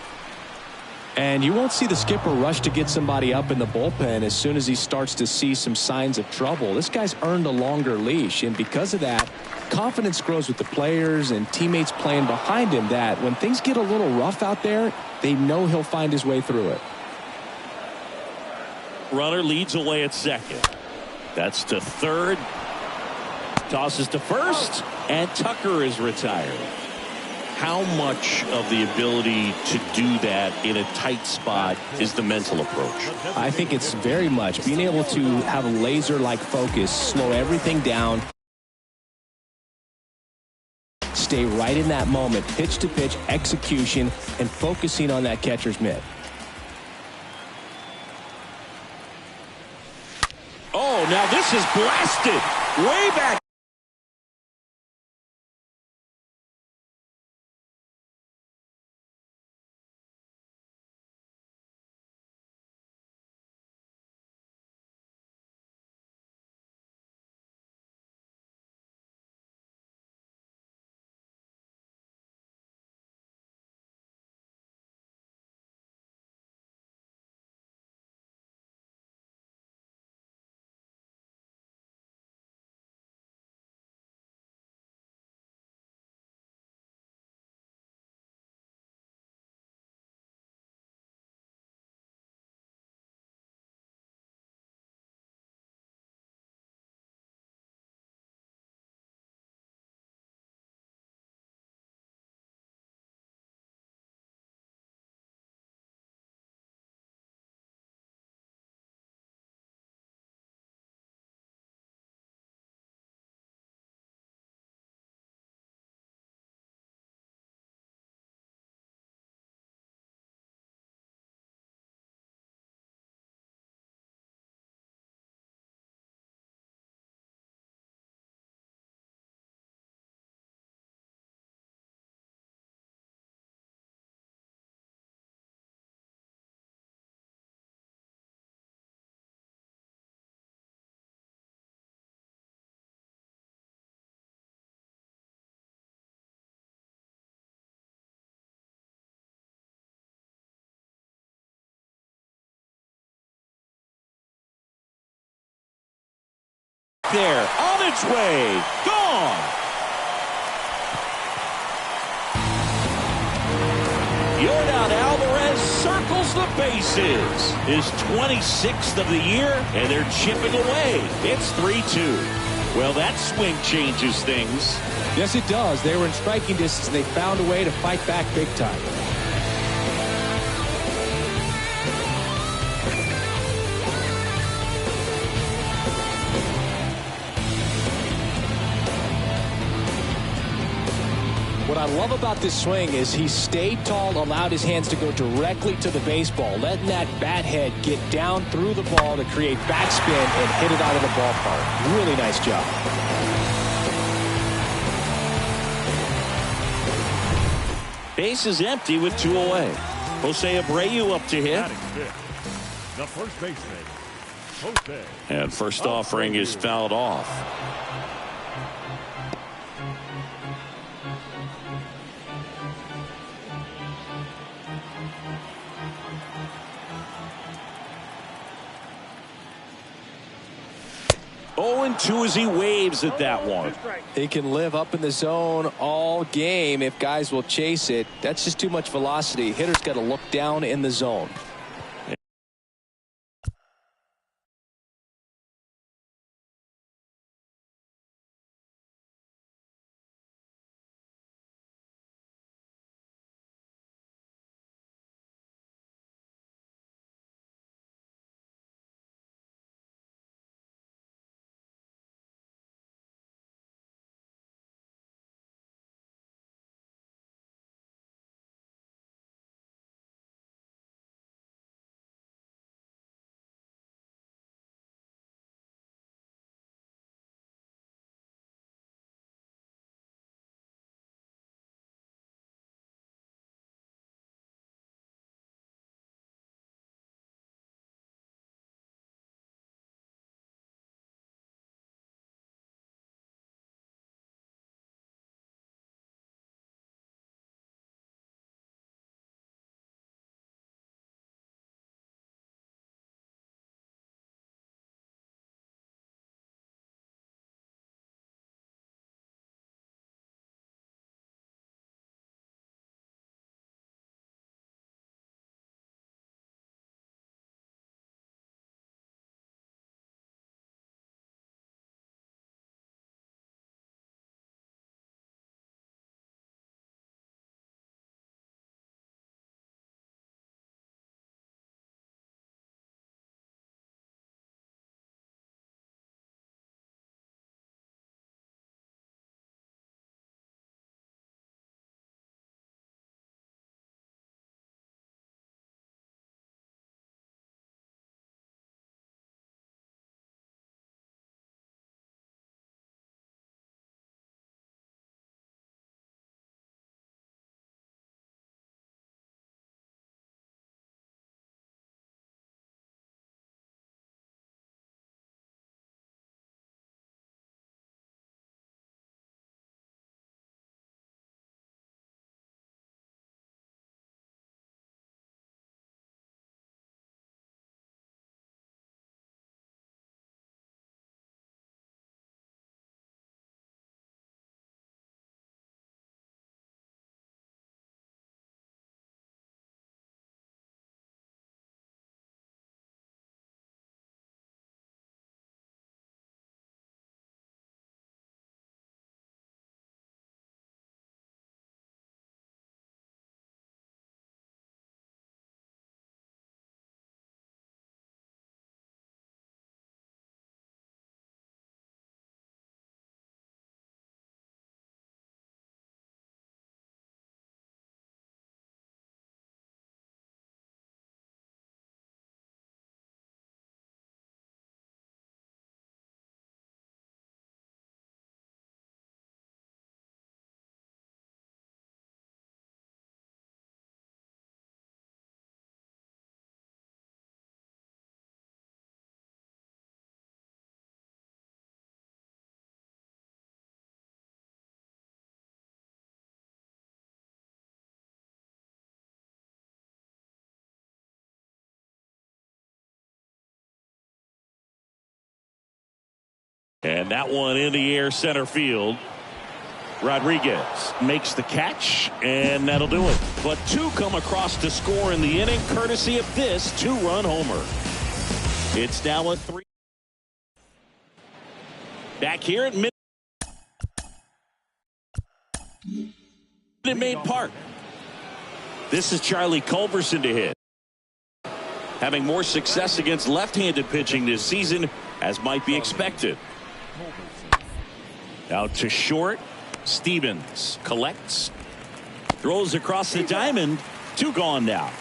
And you won't see the skipper rush to get somebody up in the bullpen as soon as he starts to see some signs of trouble. This guy's earned a longer leash, and because of that, confidence grows with the players and teammates playing behind him, that when things get a little rough out there, they know he'll find his way through it. Runner leads away at second. That's to third. Tosses to first, and Tucker is retired. How much of the ability to do that in a tight spot is the mental approach? I think it's very much being able to have a laser-like focus, slow everything down, stay right in that moment, pitch to pitch execution, and focusing on that catcher's mitt. Oh, now this is blasted way back. There, on its way, gone. Yordan Alvarez circles the bases. His 26th of the year, and they're chipping away. It's 3-2. Well, that swing changes things. Yes, it does. They were in striking distance. They found a way to fight back big time. What I love about this swing is he stayed tall, allowed his hands to go directly to the baseball, letting that bat head get down through the ball to create backspin and hit it out of the ballpark. Really nice job. Base is empty with 2 away. Jose Abreu up to hit. The first baseman, Jose. And first offering is fouled off. And 2 as he waves at that one. He can live up in the zone all game if guys will chase it. That's just too much velocity. Hitter's got to look down in the zone. And that one in the air center field. Rodriguez makes the catch, and that'll do it. But 2 come across to score in the inning, courtesy of this 2-run homer. It's now a 3. Back here at Minute Maid Park. This is Charlie Culberson to hit. Having more success against left-handed pitching this season, as might be expected. Out to short. Stevens collects Throws across the diamond. 2 gone now.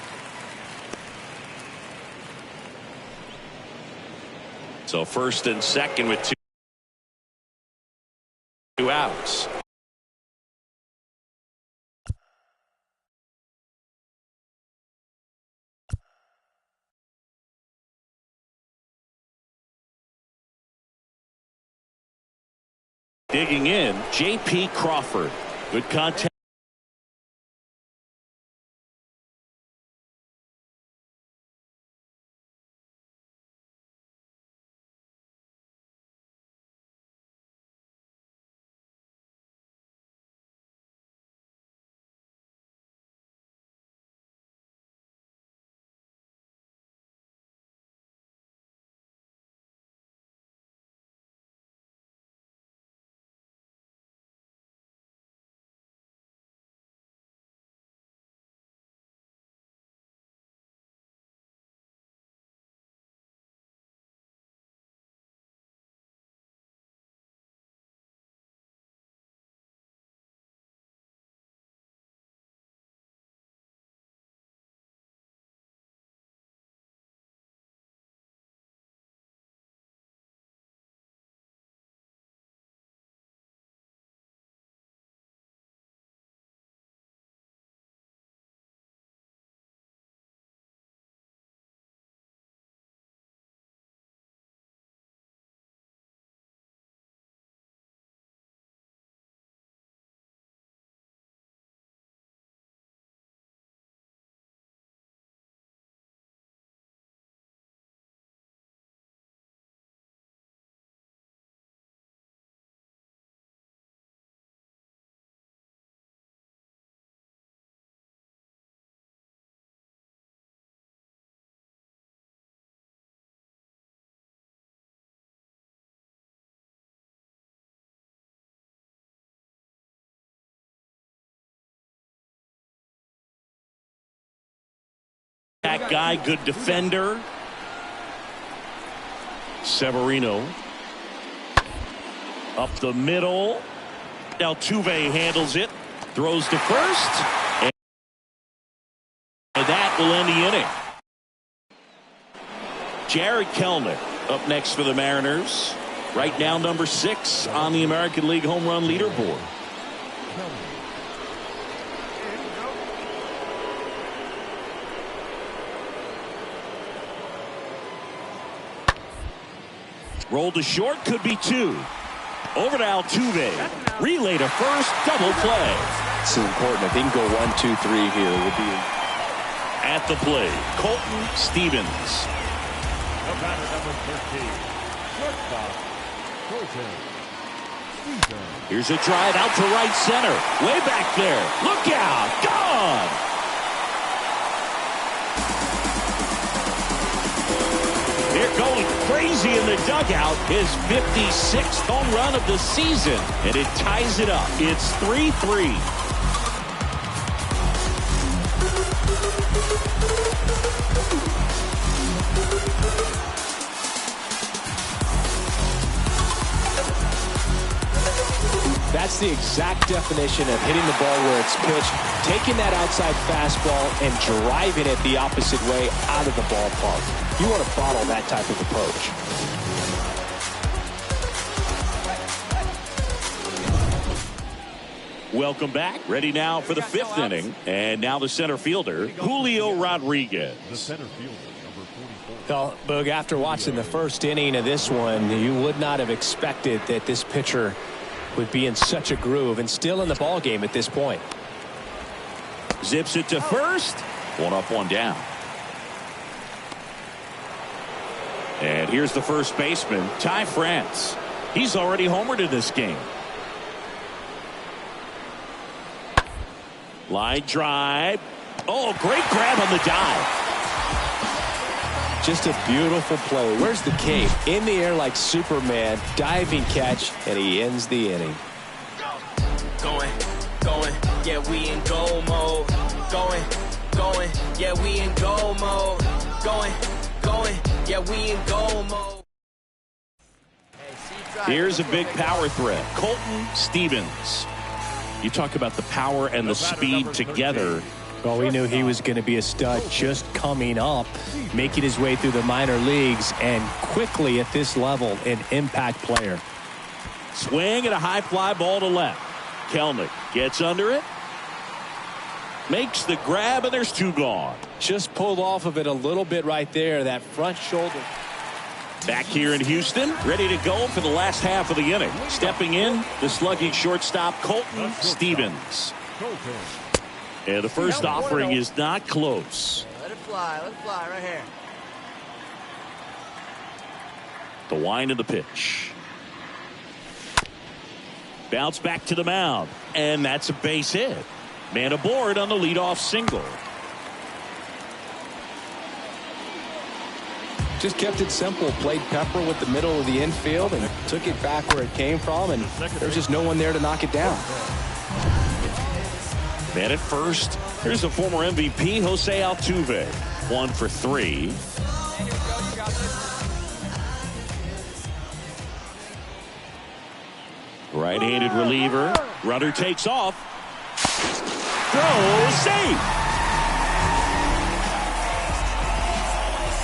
So first and second with 2 outs. Digging in, J.P. Crawford. Good contact. That guy, good defender. Severino. Up the middle. Altuve handles it. Throws to first. And that will end the inning. Jared Kelenic up next for the Mariners. Right now number 6 on the American League home run leaderboard. Rolled to short, could be 2. Over to Altuve. Relay to first, double play. This is important. If he can go 1, 2, 3 here, it would be. At the plate, Colton Stevens. The batter number 13, shortstop, Colton Stevens. Here's a drive out to right center. Way back there. Look out. Gone. They're going crazy in the dugout. His 56th home run of the season. And it ties it up. It's 3-3. That's the exact definition of hitting the ball where it's pitched, taking that outside fastball and driving it the opposite way out of the ballpark. You want to bottle that type of approach. Welcome back. Ready now for the 5th inning. And now the center fielder, Julio Rodriguez. The center fielder, number 44. Well, Boog, after watching the first inning of this one, you would not have expected that this pitcher would be in such a groove and still in the ball game at this point. Zips it to first. 1 up, 1 down. And here's the first baseman, Ty France. He's already homered in this game. Line drive. Oh, great grab on the dive. Just a beautiful play. Where's the cape? In the air like Superman. Diving catch, and he ends the inning. Going, yeah, we in goal mode. Going, yeah, we in goal mode. Going, yeah, we in goal mode. Here's a big power threat, Colton Stevens. You talk about the power and the speed together. Well, we knew he was going to be a stud just coming up, making his way through the minor leagues, and quickly at this level, an impact player. Swing and a high fly ball to left. Kelnick gets under it. Makes the grab, and there's two gone. Just pulled off of it a little bit right there, that front shoulder. Back here in Houston, ready to go for the last half of the inning. Stepping in, the slugging shortstop, Colton Stevens. And the first offering is not close. Let it fly right here. The wind of the pitch. Bounce back to the mound, and that's a base hit. Man aboard on the leadoff single. Just kept it simple. Played pepper with the middle of the infield and took it back where it came from, and there's just no one there to knock it down. Man at first, here's the former MVP, Jose Altuve. 1 for 3. Right-handed reliever. Runner takes off. Throw, safe.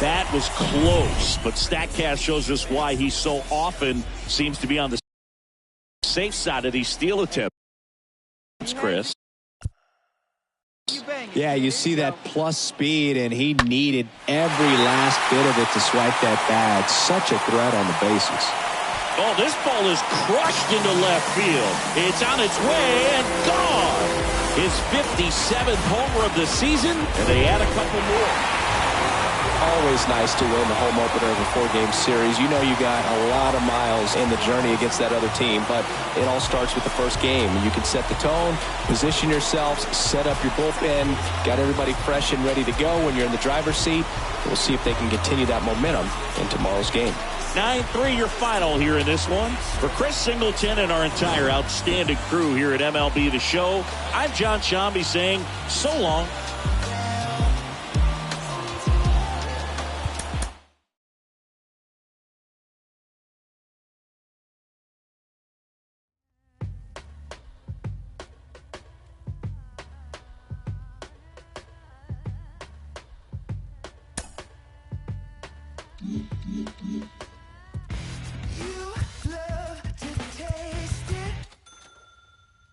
That was close, but StatCast shows us why he so often seems to be on the safe side of these steal attempts, Chris. Yeah, you see that plus speed, and he needed every last bit of it to swipe that bag. Such a threat on the bases. Oh, this ball is crushed into left field. It's on its way and gone. His 57th homer of the season, and they add a couple more. Always nice to win the home opener of a 4-game series. You know you got a lot of miles in the journey against that other team, but it all starts with the first game. You can set the tone, position yourselves, set up your bullpen, got everybody fresh and ready to go when you're in the driver's seat. We'll see if they can continue that momentum in tomorrow's game. 9-3 your final here in this one. For Chris Singleton and our entire outstanding crew here at MLB The Show, I'm John Shambi saying so long.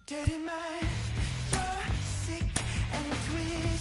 Dirty mind, you're sick and twisted.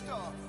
star.